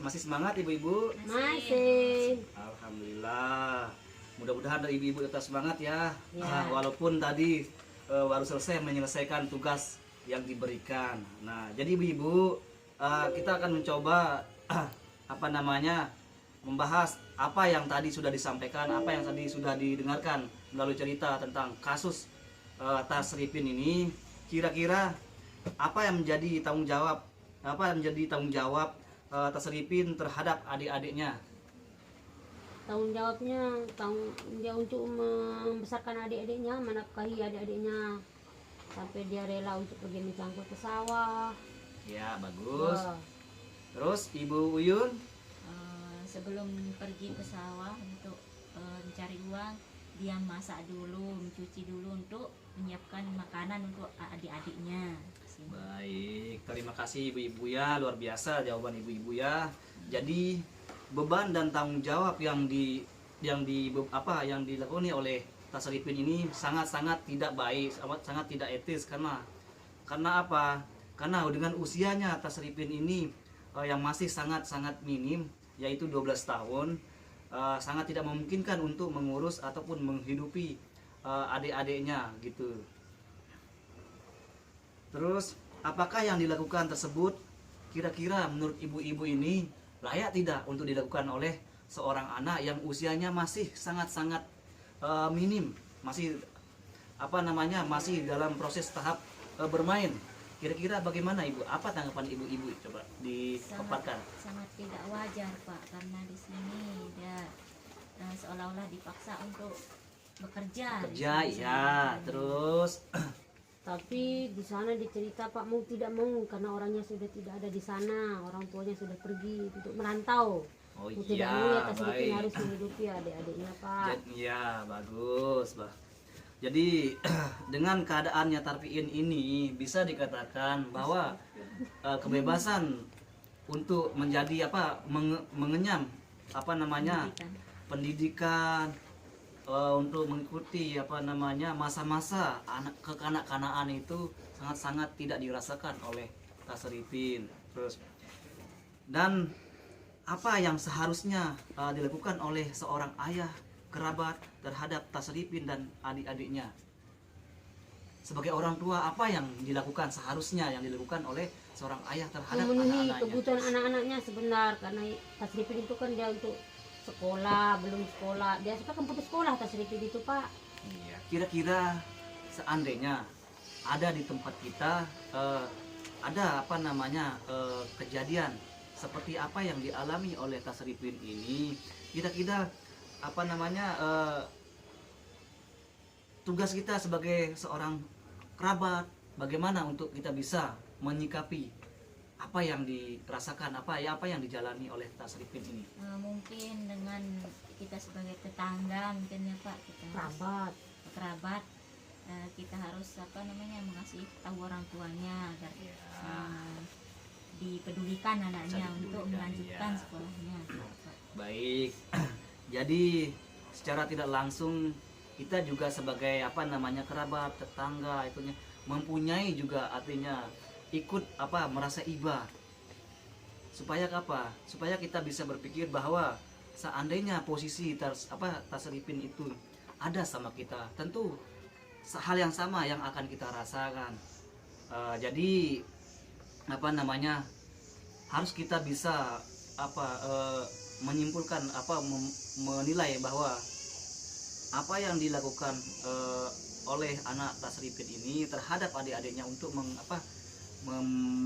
Masih semangat ibu-ibu? Masih. Alhamdulillah. Mudah-mudahan dari ibu-ibu tetap semangat ya. Ya. Walaupun tadi baru selesai menyelesaikan tugas yang diberikan. Nah, jadi ibu-ibu kita akan mencoba apa namanya membahas apa yang tadi sudah disampaikan, apa yang tadi sudah didengarkan melalui cerita tentang kasus Tasripin ini. Kira-kira apa yang menjadi tanggung jawab Tasripin terhadap adik-adiknya? Tanggung jawabnya dia untuk membesarkan adik-adiknya, menafkahi adik-adiknya sampai dia rela untuk pergi mencangkul ke sawah. Ya, bagus. Wah. Terus Ibu Uyun? Sebelum pergi ke sawah untuk mencari uang, dia masak dulu, mencuci dulu untuk menyiapkan makanan untuk adik-adiknya. Baik, terima kasih ibu-ibu ya, luar biasa jawaban ibu-ibu ya. Jadi beban dan tanggung jawab yang dilakoni oleh Tasripin ini sangat-sangat tidak baik, sangat tidak etis karena apa? Karena dengan usianya Tasripin ini yang masih sangat-sangat minim, yaitu 12 tahun, sangat tidak memungkinkan untuk mengurus ataupun menghidupi adik-adiknya gitu. Terus apakah yang dilakukan tersebut kira-kira menurut ibu-ibu ini layak tidak untuk dilakukan oleh seorang anak yang usianya masih sangat-sangat minim, masih masih dalam proses tahap bermain. Kira-kira bagaimana ibu? Apa tanggapan ibu-ibu? Coba dipaparkan. Sangat tidak wajar Pak, karena di sini dia seolah-olah dipaksa untuk bekerja. Ya, terus Tapi di sana dicerita Pak mau tidak mau karena orangnya sudah tidak ada di sana, orang tuanya sudah pergi untuk merantau. oh Mau tidak iya, mau ya Tasripin baik. harus menghidupi adik-adiknya Pak. Ya, bagus, Bah. Jadi dengan keadaannya Tarfiin ini bisa dikatakan bahwa kebebasan untuk menjadi mengenyam pendidikan untuk mengikuti masa-masa kekanak-kanaan itu sangat-sangat tidak dirasakan oleh Tasripin. Terus dan apa yang seharusnya dilakukan oleh seorang ayah kerabat terhadap Tasripin dan adik-adiknya? Sebagai orang tua, apa yang seharusnya dilakukan oleh seorang ayah terhadap Memenuhi anak-anaknya? kebutuhan anak-anaknya sebenar, karena Tasripin itu kan dia untuk sekolah, belum sekolah, dia suka putus sekolah Tasripin itu Pak. Iya. Kira-kira seandainya ada di tempat kita ada kejadian seperti apa yang dialami oleh Tasripin ini, kira-kira tugas kita sebagai seorang kerabat bagaimana untuk kita bisa menyikapi apa yang dirasakan, apa yang dijalani oleh Tasripin ini? Mungkin dengan kita sebagai tetangga mungkin ya Pak, kita kerabat, kita harus mengasihi tahu orang tuanya agar dipedulikan anaknya untuk melanjutkan sekolahnya. Baik. Jadi secara tidak langsung kita juga sebagai kerabat, tetangga itunya mempunyai juga artinya ikut merasa iba supaya kita bisa berpikir bahwa seandainya posisi Tasripin itu ada sama kita, tentu hal yang sama yang akan kita rasakan. Jadi harus kita bisa menyimpulkan menilai bahwa apa yang dilakukan oleh anak Tasripin ini terhadap adik-adiknya untuk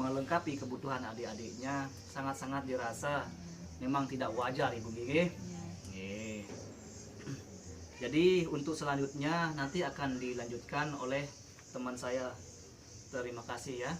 melengkapi kebutuhan adik-adiknya sangat-sangat dirasa memang tidak wajar Ibu Gigi. Jadi untuk selanjutnya nanti akan dilanjutkan oleh teman saya. Terima kasih ya.